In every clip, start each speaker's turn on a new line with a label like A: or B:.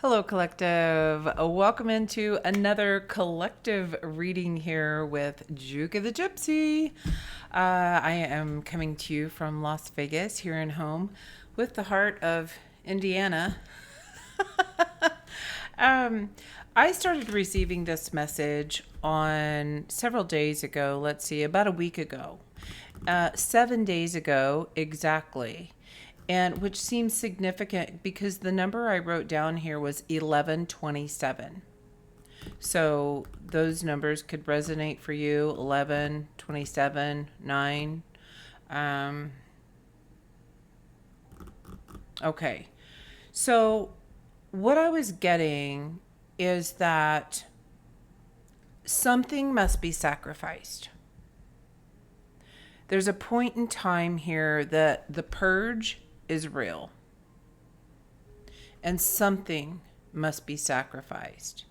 A: Hello, collective. Welcome into another collective reading here with Juka the Gypsy. I am coming to you from Las Vegas, here in home, with the heart of Indiana. I started receiving this message on several days ago. Let's see, about a week ago. 7 days ago, exactly. And which seems significant because the number I wrote down here was 1127. So those numbers could resonate for you: 11, 27, 9. Um, okay. So what I was getting is that something must be sacrificed. There's a point in time here that the purge is real, and something must be sacrificed.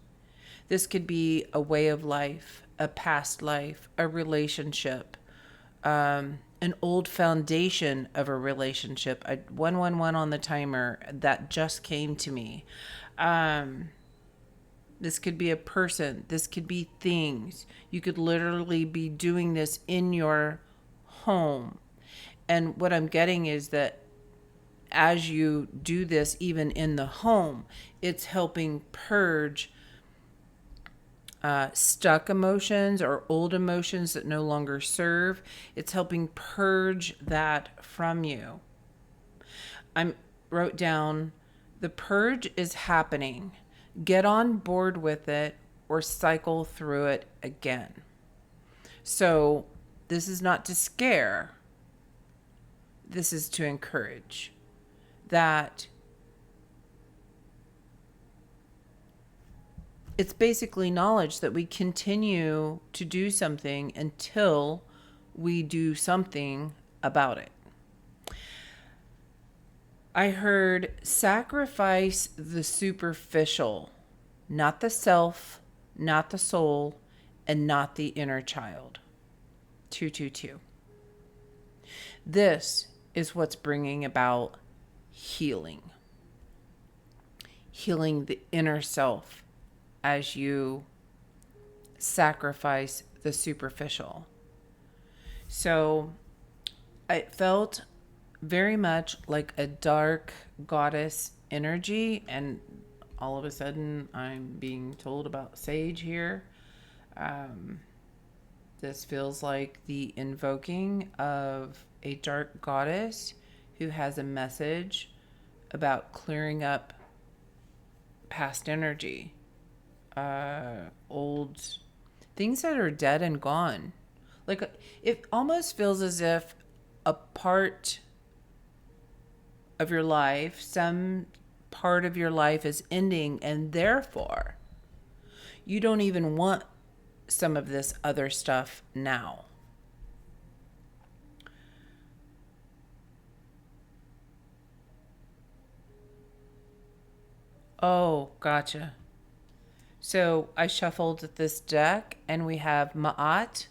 A: This could be a way of life, a past life, a relationship, an old foundation of a relationship. 111 on the timer that just came to me. This could be a person. This could be things. You could literally be doing this in your home. And what I'm getting is that as you do this, even in the home, it's helping purge stuck emotions or old emotions that no longer serve. It's helping purge that from you. I wrote down, the purge is happening. Get on board with it or cycle through it again. So this is not to scare. This is to encourage that it's basically knowledge that we continue to do something until we do something about it. I heard sacrifice the superficial, not the self, not the soul, and not the inner child. 222. This is what's bringing about healing. Healing the inner self as you sacrifice the superficial. So I felt very much like a dark goddess energy, and all of a sudden I'm being told about sage here. This feels like the invoking of a dark goddess who has a message about clearing up past energy, old things that are dead and gone. Like, it almost feels as if a part of your life, some part of your life is ending, and therefore you don't even want some of this other stuff now. Oh, gotcha. So I shuffled this deck and we have Ma'at,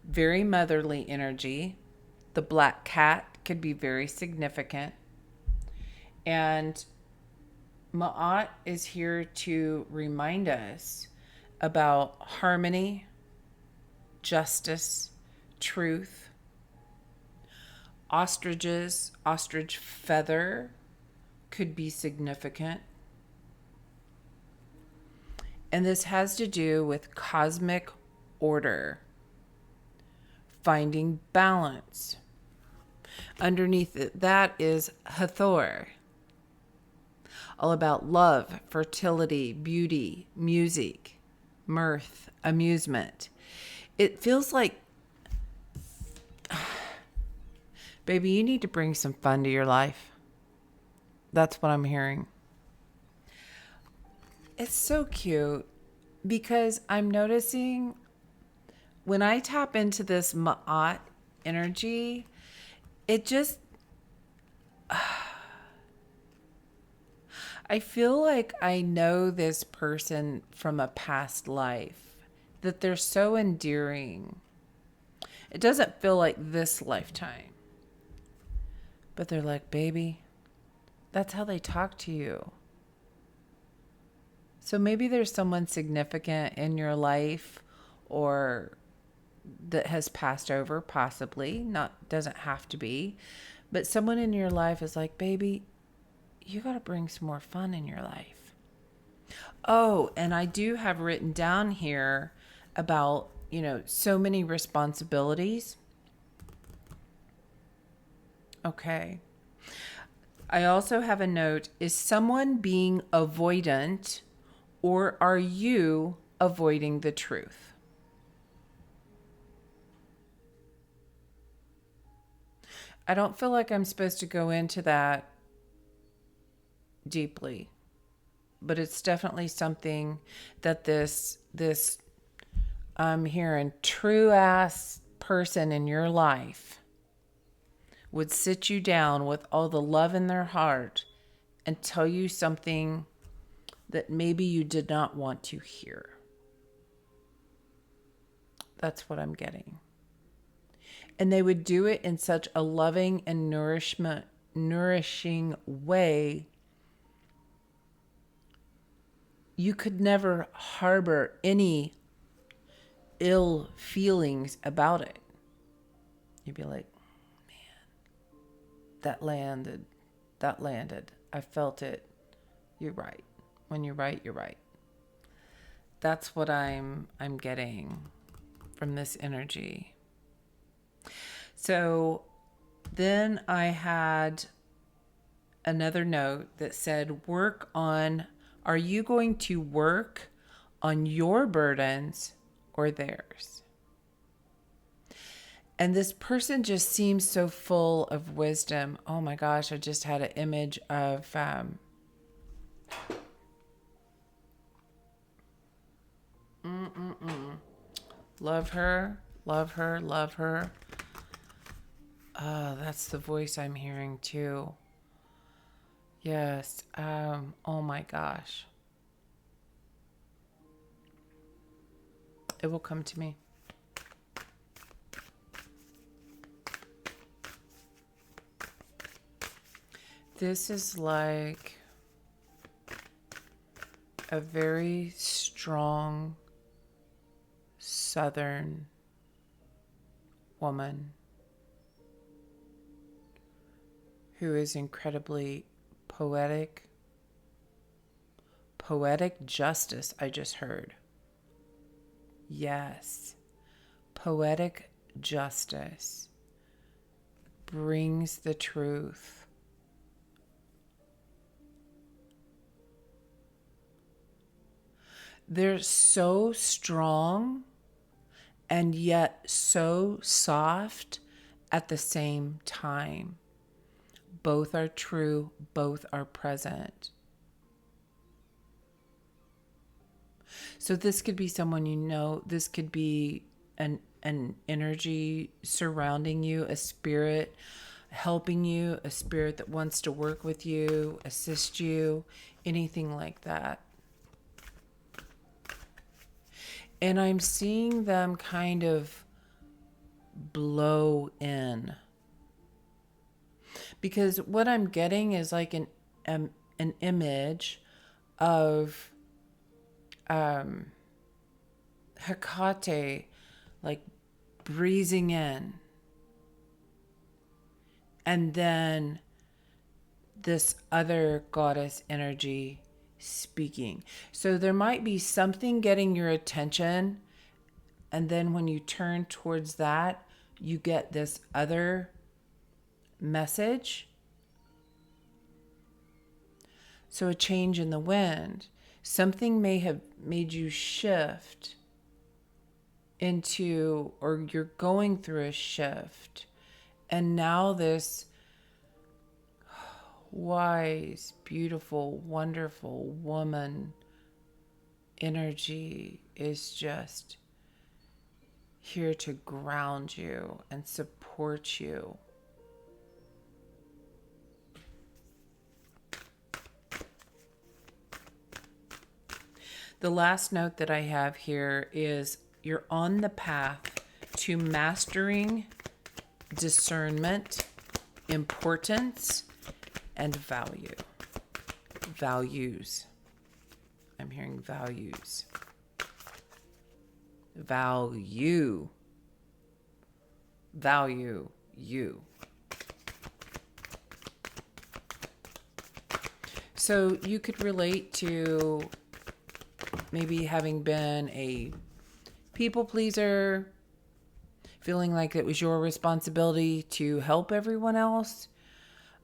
A: very motherly energy. The black cat could be very significant. And Ma'at is here to remind us about harmony, justice, truth. Ostriches, ostrich feather could be significant. And this has to do with cosmic order, finding balance. Underneath that is Hathor, all about love, fertility, beauty, music, mirth, amusement. It feels like, baby, you need to bring some fun to your life. That's what I'm hearing. It's so cute because I'm noticing when I tap into this Ma'at energy, it just, I feel like I know this person from a past life, that they're so endearing. It doesn't feel like this lifetime, but they're like, baby, that's how they talk to you. So maybe there's someone significant in your life or that has passed over, possibly, not doesn't have to be, but someone in your life is like, baby, you got to bring some more fun in your life. Oh, and I do have written down here about, so many responsibilities. Okay. I also have a note, is someone being avoidant or are you avoiding the truth? I don't feel like I'm supposed to go into that deeply, but it's definitely something that this I'm hearing true ass person in your life would sit you down with all the love in their heart and tell you something that maybe you did not want to hear. That's what I'm getting. And they would do it in such a loving and nourishing way. You could never harbor any ill feelings about it. You'd be like, man, that landed. I felt it. You're right. When you're right, you're right. That's what I'm getting from this energy. So then I had another note that said, are you going to work on your burdens or theirs? And this person just seems so full of wisdom. Oh my gosh, I just had an image of love her, love her, love her. That's the voice I'm hearing too. Yes. Oh my gosh. It will come to me. This is like a very strong Southern woman who is incredibly poetic. Poetic justice, I just heard. Yes. Poetic justice brings the truth. They're so strong and yet so soft at the same time. Both are true, both are present. So this could be someone you know, this could be an energy surrounding you, a spirit helping you, a spirit that wants to work with you, assist you, anything like that. And I'm seeing them kind of blow in. Because what I'm getting is like an image of Hecate like breezing in. And then this other goddess energy speaking. So there might be something getting your attention, and then when you turn towards that, you get this other message. So a change in the wind. Something may have made you shift into, or you're going through a shift, and now this wise, beautiful, wonderful woman energy is just here to ground you and support you. The last note that I have here is you're on the path to mastering discernment, importance, and values. I'm hearing values. Value. Value you. So you could relate to maybe having been a people pleaser, feeling like it was your responsibility to help everyone else.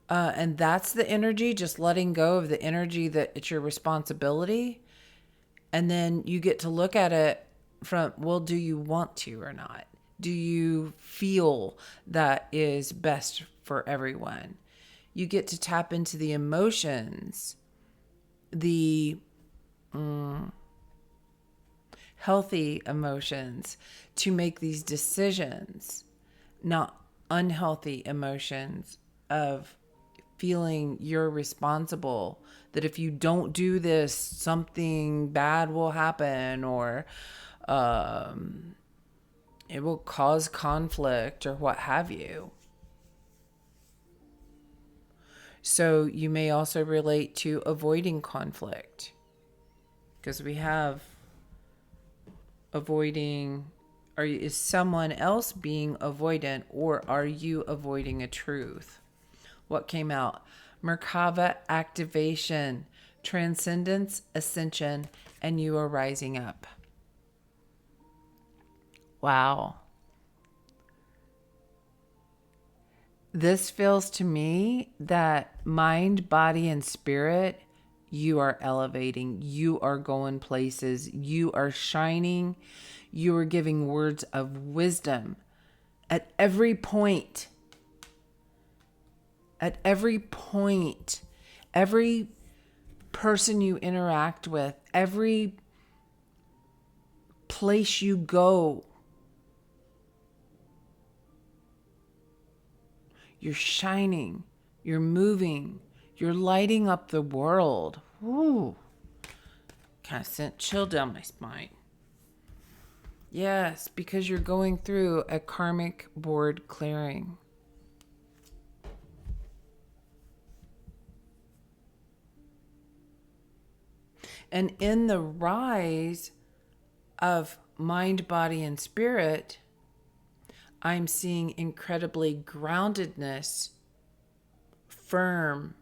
A: And that's the energy, just letting go of the energy that it's your responsibility. And then you get to look at it from, well, do you want to or not? Do you feel that is best for everyone? You get to tap into the emotions, the healthy emotions to make these decisions, not unhealthy emotions of feeling you're responsible, that if you don't do this, something bad will happen, or it will cause conflict or what have you. So you may also relate to avoiding conflict, because we have avoiding, or is someone else being avoidant, or are you avoiding a truth? What came out? Merkaba activation, transcendence, ascension, and you are rising up. Wow. This feels to me that mind, body, and spirit, you are elevating. You are going places. You are shining. You are giving words of wisdom at every point. At every point. Every person you interact with, every place you go, you're shining, you're moving, you're lighting up the world. Ooh, kind of sent chill down my spine. Yes, because you're going through a karmic board clearing. And in the rise of mind, body, and spirit, I'm seeing incredibly groundedness, firm,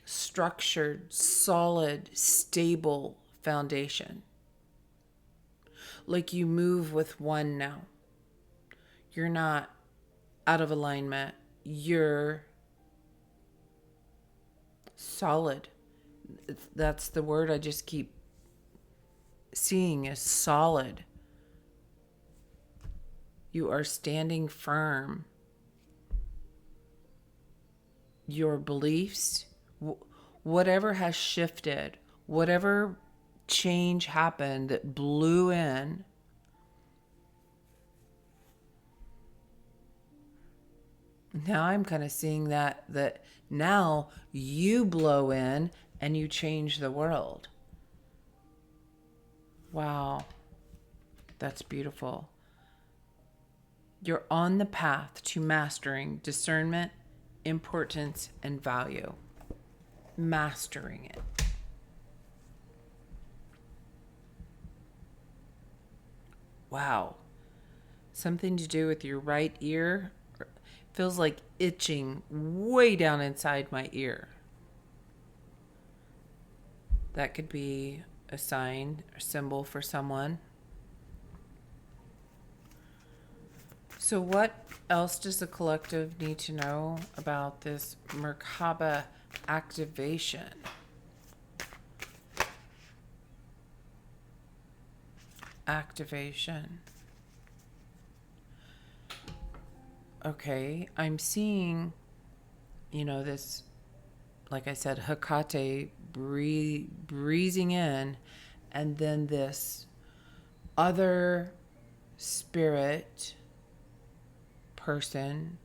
A: structured, solid, stable foundation. Like you move with one now. You're not out of alignment. You're solid. That's the word I just keep seeing, is solid. You are standing firm. Your beliefs, whatever has shifted, whatever change happened that blew in, now I'm kind of seeing that now you blow in and you change the world. Wow, that's beautiful. You're on the path to mastering discernment, importance, and value. Mastering it. Wow. Something to do with your right ear. Feels like itching way down inside my ear. That could be a sign or symbol for someone. So what else does the collective need to know about this Merkaba activation? Activation. Okay, I'm seeing, this, like I said, Hecate breezing in, and then this other spirit person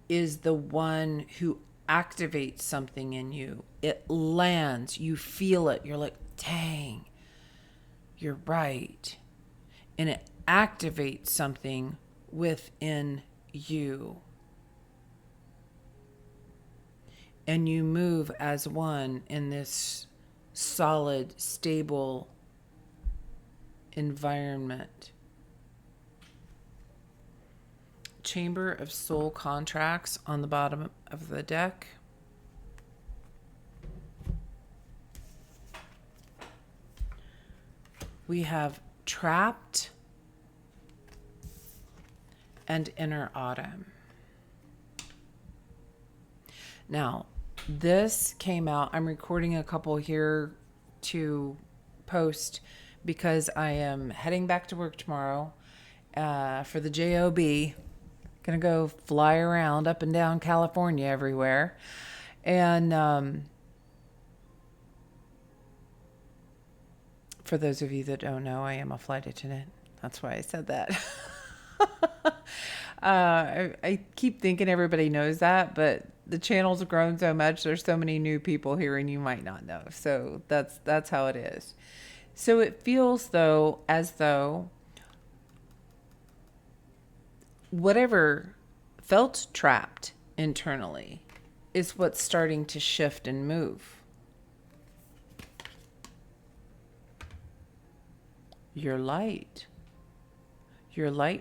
A: is the one who activates something in you. It lands, you feel it, you're like, dang, you're right. And it activates something within you. and you move as one in this solid, stable environment. Chamber of Soul Contracts on the bottom of the deck. We have Trapped and Inner Autumn. Now, this came out. I'm recording a couple here to post because I am heading back to work tomorrow for the JOB. Gonna go fly around up and down California everywhere. And for those of you that don't know, I am a flight attendant. That's why I said that. I keep thinking everybody knows that, but the channel's grown so much. There's so many new people here, and you might not know. So that's how it is. So it feels as though whatever felt trapped internally is what's starting to shift and move. Your light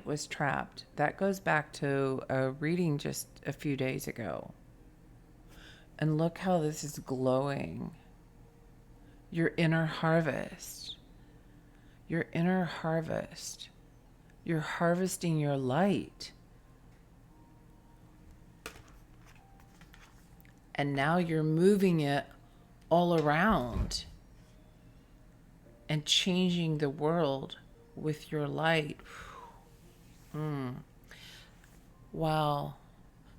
A: was trapped. That goes back to a reading just a few days ago. And look how this is glowing. Your inner harvest. Your inner harvest. You're harvesting your light. And now you're moving it all around and changing the world with your light. Wow.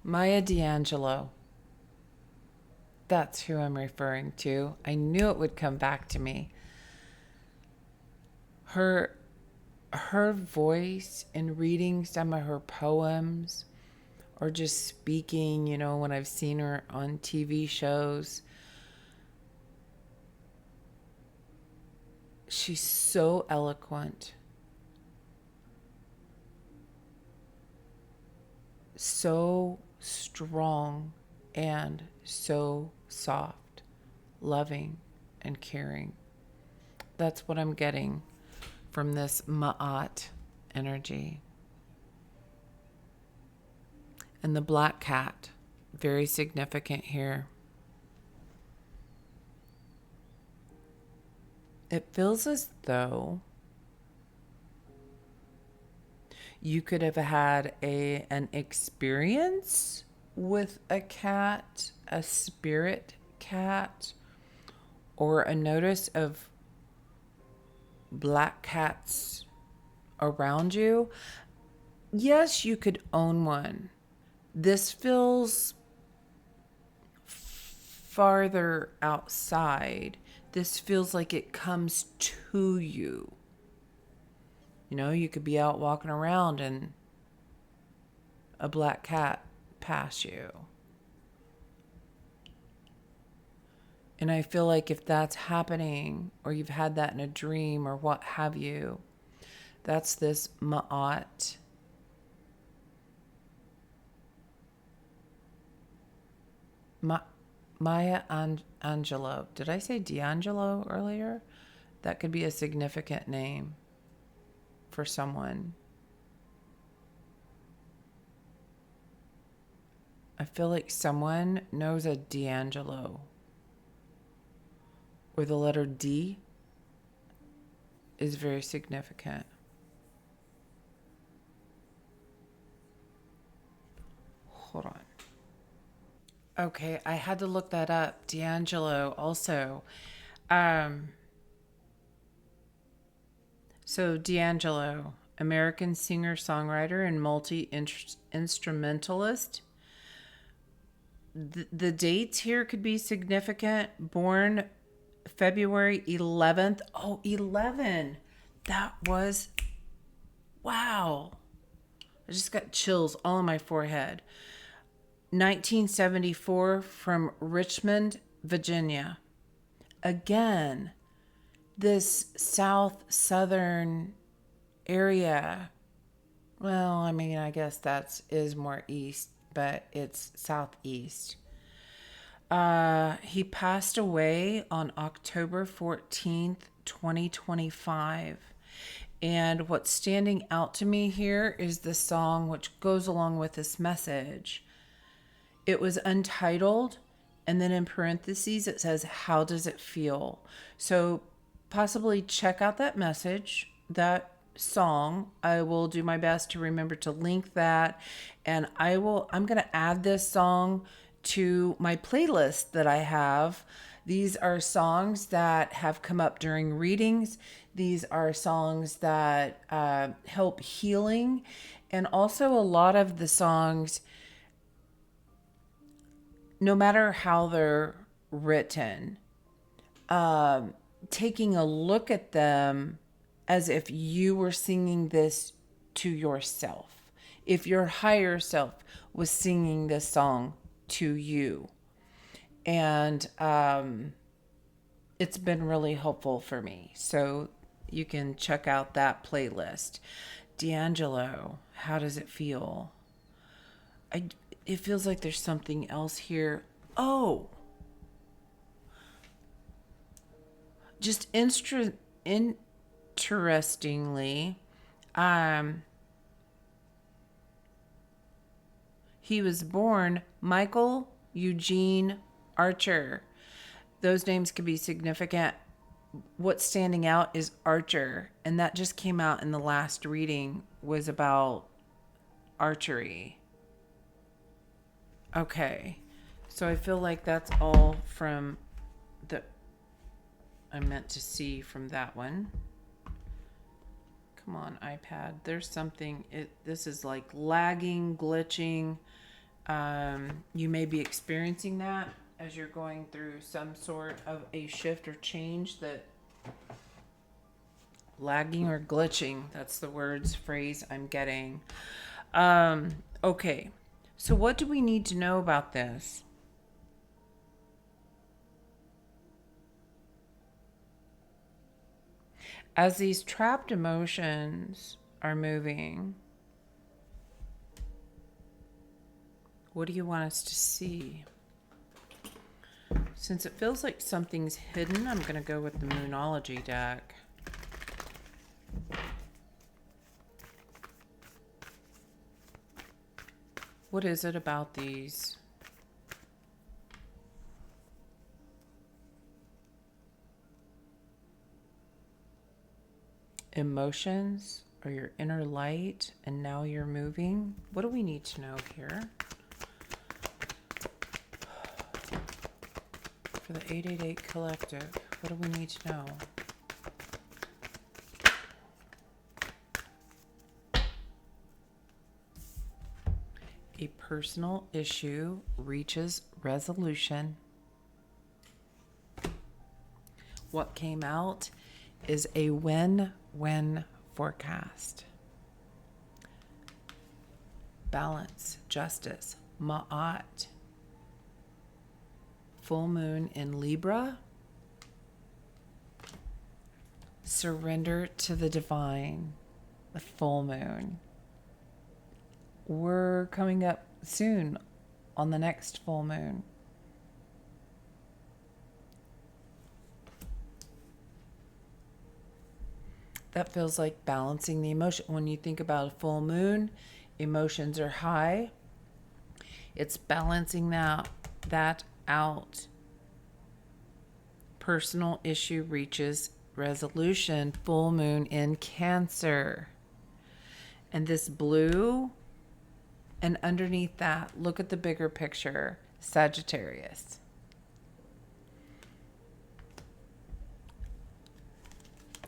A: Maya D'Angelo. That's who I'm referring to. I knew it would come back to me. Her voice in reading some of her poems or just speaking, when I've seen her on TV shows, she's so eloquent, so strong, and so soft, loving, and caring. That's what I'm getting from this Ma'at energy. And the black cat, very significant here. It feels as though you could have had an experience with a cat, a spirit cat, or a notice of black cats around you. Yes, you could own one. This feels farther outside. This feels like it comes to you. You could be out walking around and a black cat pass you. And I feel like if that's happening, or you've had that in a dream or what have you, that's this Ma'at. Maya Angelou. Did I say D'Angelo earlier? That could be a significant name for someone. I feel like someone knows a D'Angelo. Or the letter D is very significant. Hold on. Okay, I had to look that up. D'Angelo also. So D'Angelo, American singer-songwriter and multi-instrumentalist. The dates here could be significant. Born February 11th. Oh, 11. That was, wow. I just got chills all on my forehead. 1974, from Richmond, Virginia. Again, this southern area. Well, I guess is more east, but it's southeast. He passed away on October 14th, 2025. And what's standing out to me here is the song which goes along with this message. It was untitled, and then in parentheses it says, "How does it feel?" So possibly check out that message, that song. I will do my best to remember to link that, and I'm going to add this song to my playlist that I have. These are songs that have come up during readings. These are songs that help healing, and also a lot of the songs, no matter how they're written, taking a look at them as if you were singing this to yourself. If your higher self was singing this song to you. And it's been really helpful for me. So you can check out that playlist. D'Angelo, how does it feel? It feels like there's something else here. Oh, just interestingly, he was born Michael Eugene Archer. Those names could be significant. What's standing out is Archer, and that just came out in the last reading, was about archery. Okay, so I feel like that's all from the I meant to see from that one. Come on, iPad. There's something. This is like lagging, glitching. You may be experiencing that as you're going through some sort of a shift or change. That lagging or glitching. That's the phrase I'm getting. Okay. So what do we need to know about this? As these trapped emotions are moving, what do you want us to see? Since it feels like something's hidden, I'm going to go with the Moonology deck. What is it about these? Emotions or your inner light, and now you're moving? What do we need to know here? For the 888 Collective, what do we need to know? A personal issue reaches resolution. What came out is a win-win forecast. Balance, justice, Ma'at. Full moon in Libra. Surrender to the divine. The full moon. We're coming up soon on the next full moon. That feels like balancing the emotion. When you think about a full moon, emotions are high. It's balancing that out. Personal issue reaches resolution. Full moon in Cancer. And this blue, and underneath that, look at the bigger picture, Sagittarius.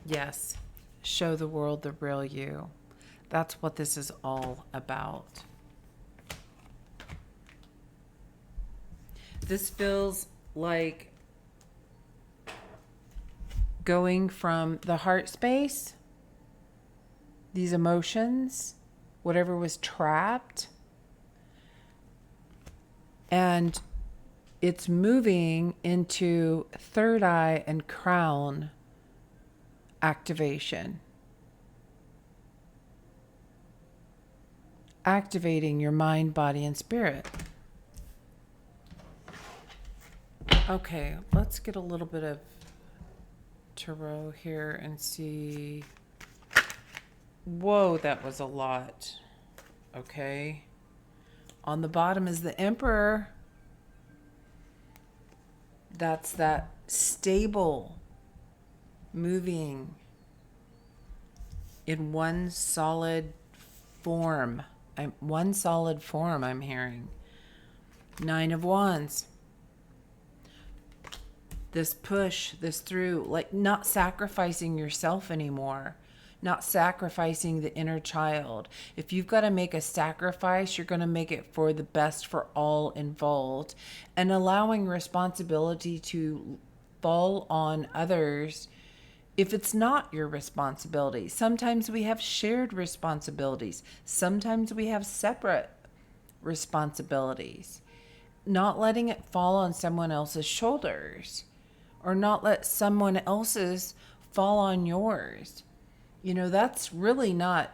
A: Yes, show the world the real you. That's what this is all about. This feels like going from the heart space, these emotions, whatever was trapped, and it's moving into third eye and crown activation. Activating your mind, body, and spirit. Okay, let's get a little bit of tarot here and see. Whoa, that was a lot. Okay. On the bottom is the Emperor. That's that stable, moving in one solid form. I'm hearing. 9 of Wands. This push, this through, like not sacrificing yourself anymore, not sacrificing the inner child. If you've got to make a sacrifice, you're going to make it for the best for all involved, and allowing responsibility to fall on others if it's not your responsibility. Sometimes we have shared responsibilities. Sometimes we have separate responsibilities. Not letting it fall on someone else's shoulders, or not let someone else's fall on yours. You know, that's really not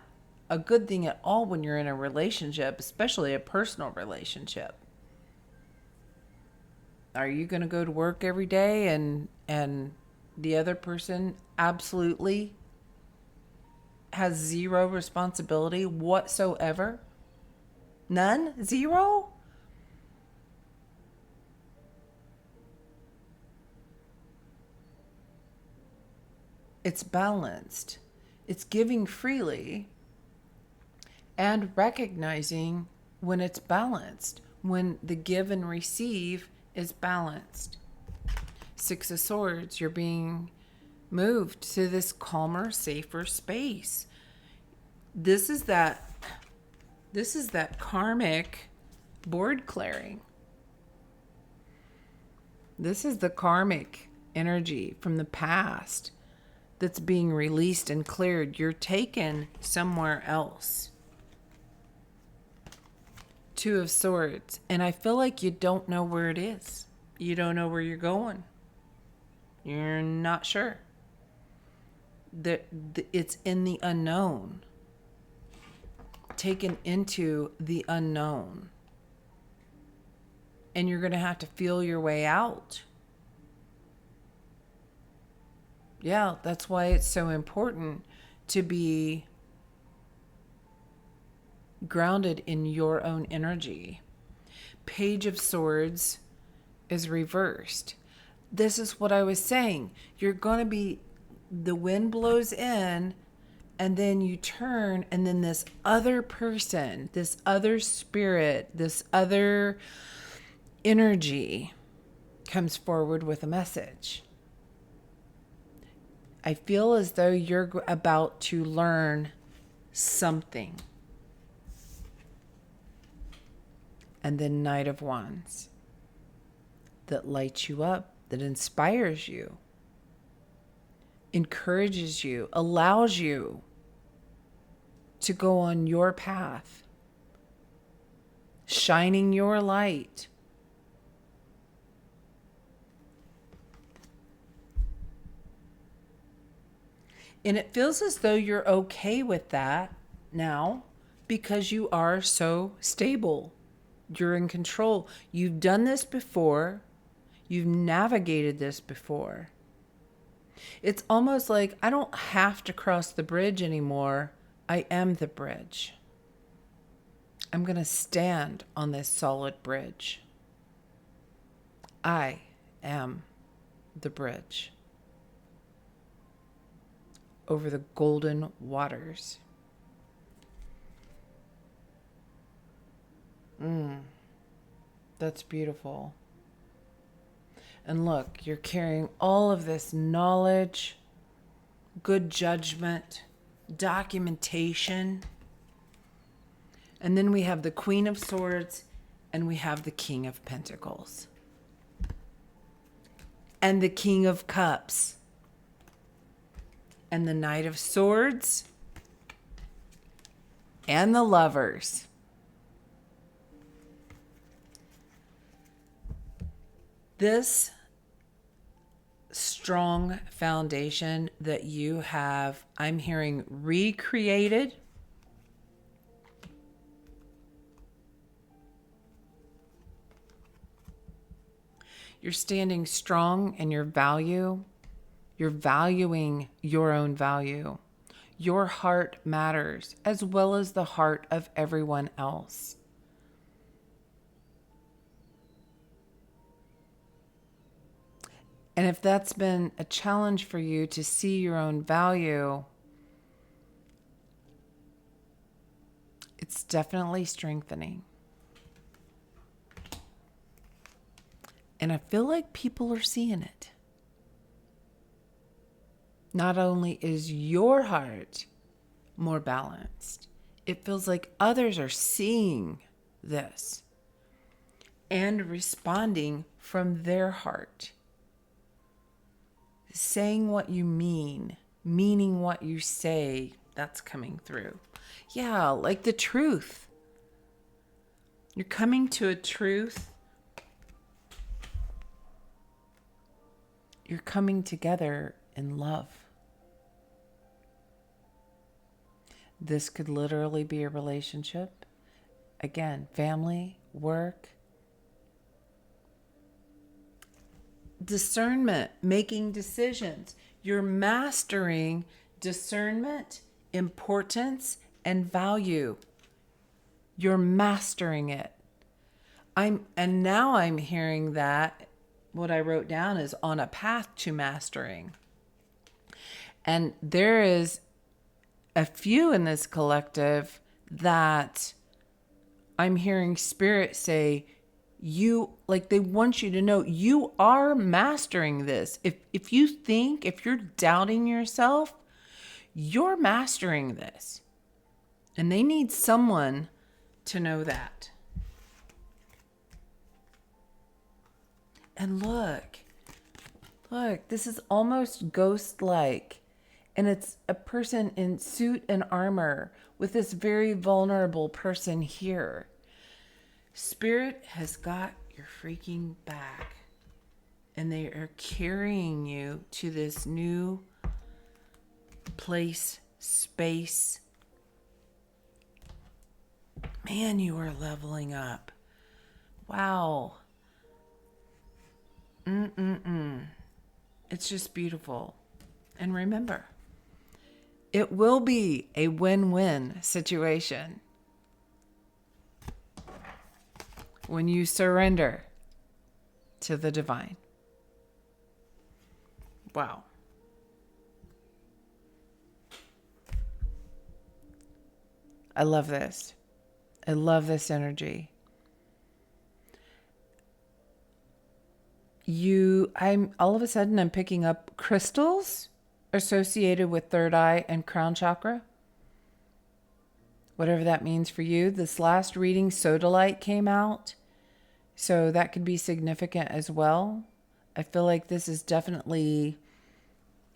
A: a good thing at all when you're in a relationship, especially a personal relationship. Are you going to go to work every day and the other person absolutely has zero responsibility whatsoever? None? Zero? It's balanced. It's giving freely and recognizing when it's balanced, when the give and receive is balanced. 6 of Swords, you're being moved to this calmer, safer space. This is that karmic board clearing. This is the karmic energy from the past that's being released and cleared. You're taken somewhere else. 2 of Swords. And I feel like you don't know where it is. You don't know where you're going. You're not sure. It's in the unknown. Taken into the unknown. And you're going to have to feel your way out. Yeah, that's why it's so important to be grounded in your own energy. Page of Swords is reversed. This is what I was saying. You're going to be, the wind blows in, and then you turn, and then this other person, this other spirit, this other energy comes forward with a message. I feel as though you're about to learn something. And then Knight of Wands. That lights you up, that inspires you, encourages you, allows you to go on your path, shining your light. And it feels as though you're okay with that now because you are so stable. You're in control. You've done this before. You've navigated this before. It's almost like I don't have to cross the bridge anymore. I am the bridge. I'm going to stand on this solid bridge. I am the bridge over the golden waters. That's beautiful. And look, you're carrying all of this knowledge, good judgment, documentation. And then we have the Queen of Swords and we have the King of Pentacles. And the King of Cups. And the Knight of Swords. And the Lovers. This strong foundation that you have, I'm hearing recreated. You're standing strong in your value. You're valuing your own value. Your heart matters as well as the heart of everyone else. And if that's been a challenge for you to see your own value, it's definitely strengthening. And I feel like people are seeing it. Not only is your heart more balanced, it feels like others are seeing this and responding from their heart. Saying what you mean, meaning what you say, that's coming through. Yeah, like the truth. You're coming to a truth. You're coming together in love. This could literally be a relationship. Again, family, work. Discernment, making decisions. You're mastering discernment, importance, and value. You're mastering it. And now I'm hearing that what I wrote down is on a path to mastering. And there is a few in this collective that I'm hearing Spirit say, they want you to know you are mastering this. If you're doubting yourself, you're mastering this. And they need someone to know that. And look, this is almost ghost-like. And it's a person in suit and armor with this very vulnerable person here. Spirit has got your freaking back. And they are carrying you to this new place, space. Man, you are leveling up. Wow. It's just beautiful. And remember, it will be a win-win situation when you surrender to the divine. Wow. I love this. I love this energy. I'm all of a sudden I'm picking up crystals associated with third eye and crown chakra. Whatever that means for you. This last reading, sodalite came out. So that could be significant as well. I feel like this is definitely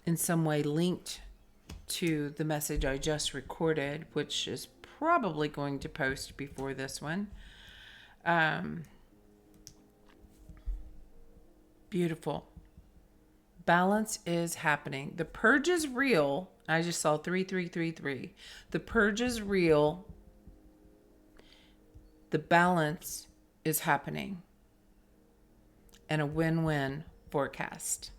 A: in some way linked to the message I just recorded, which is probably going to post before this one. Beautiful. Balance is happening. The purge is real. I just saw 3333. The purge is real. The balance is happening. And a win-win forecast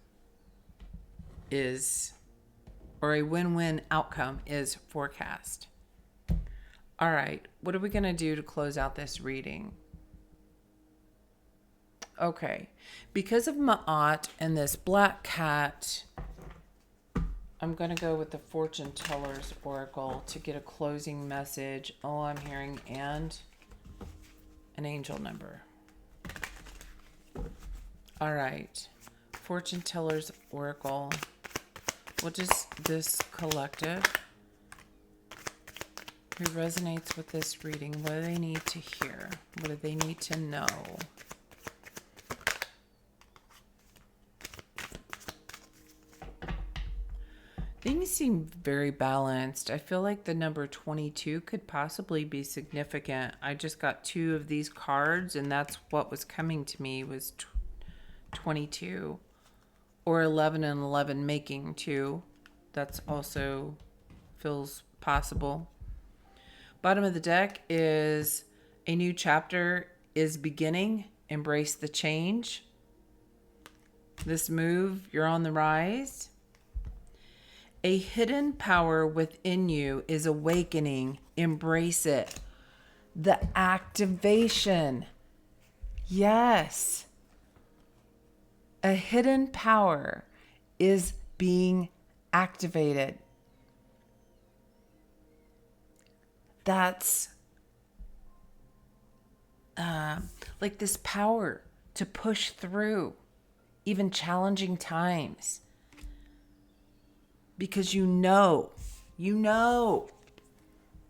A: or a win-win outcome is forecast. All right. What are we going to do to close out this reading? Okay. Because of Ma'at and this black cat, I'm going to go with the Fortune Teller's Oracle to get a closing message. Oh, I'm hearing and an angel number. All right. Fortune Teller's Oracle. What does this collective who resonates with this reading, what do they need to hear? What do they need to know? Things seem very balanced. I feel like the number 22 could possibly be significant. I just got two of these cards, and that's what was coming to me was 22. Or 11 and 11 making 2. That's also feels possible. Bottom of the deck is a new chapter is beginning. Embrace the change. this move, you're on the rise. A hidden power within you is awakening. Embrace it. The activation. Yes. A hidden power is being activated. That's like this power to push through even challenging times. Because you know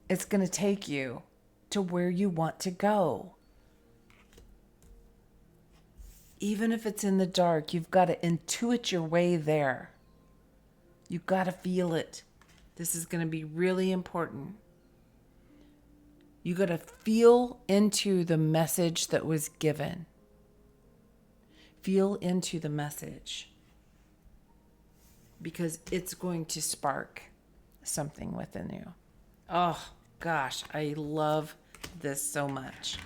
A: it's going to take you to where you want to go. Even if it's in the dark, you've got to intuit your way there. You've got to feel it. This is going to be really important. You got to feel into the message that was given. Feel into the message. Because it's going to spark something within you. Oh, gosh, I love this so much.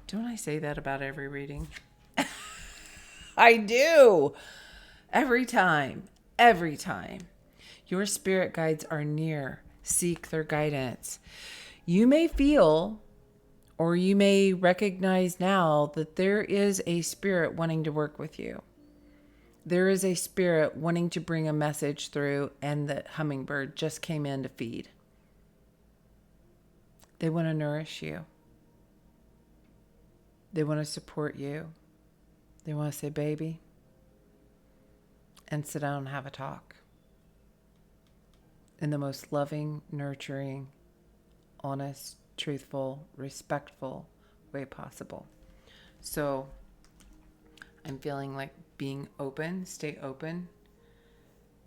A: Don't I say that about every reading? I do. Every time. Your spirit guides are near. Seek their guidance. You may feel, or you may recognize now, that there is a spirit wanting to work with you. There is a spirit wanting to bring a message through, and the hummingbird just came in to feed. They want to nourish you. They want to support you. They want to say, baby, and sit down and have a talk. In the most loving, nurturing, honest, truthful, respectful way possible. So I'm feeling like being open, stay open,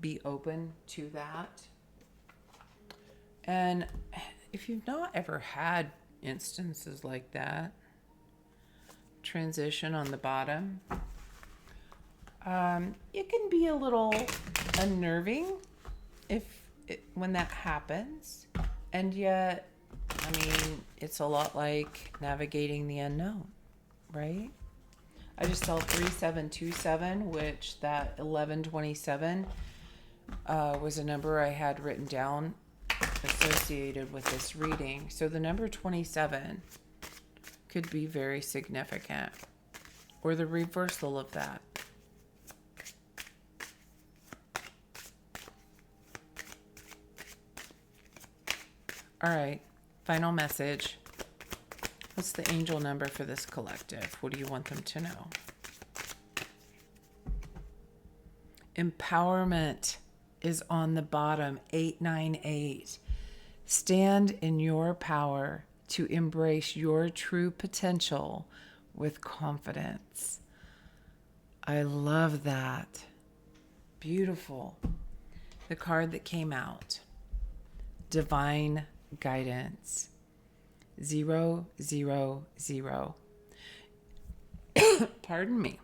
A: be open to that. And if you've not ever had instances like that, transition on the bottom, it can be a little unnerving when that happens. And yet, I mean, it's a lot like navigating the unknown, right? I just saw 3727, which that 1127 was a number I had written down associated with this reading. So the number 27 could be very significant, or the reversal of that. All right, final message. What's the angel number for this collective? What do you want them to know? Empowerment is on the bottom, 898. Stand in your power to embrace your true potential with confidence. I love that. Beautiful. The card that came out, divine guidance, 000. Pardon me.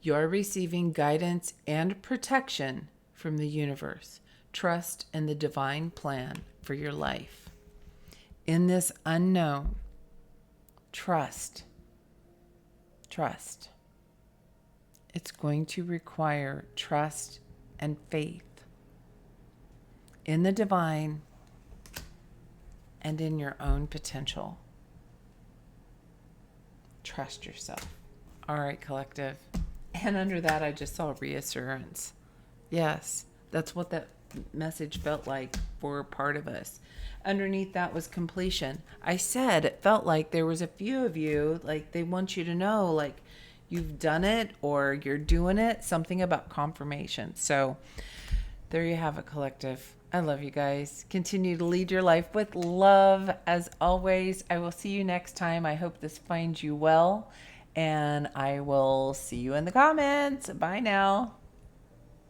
A: You're receiving guidance and protection from the universe. Trust in the divine plan for your life. In this unknown, trust. It's going to require trust and faith in the divine and in your own potential. Trust yourself. All right, collective. And under that, I just saw reassurance. Yes, that's what that message felt like for part of us. Underneath that was completion. I said it felt like there was a few of you, like they want you to know, like you've done it or you're doing it, something about confirmation. So there you have it, collective. I love you guys. Continue to lead your life with love. As always, I will see you next time. I hope this finds you well, and I will see you in the comments. Bye now.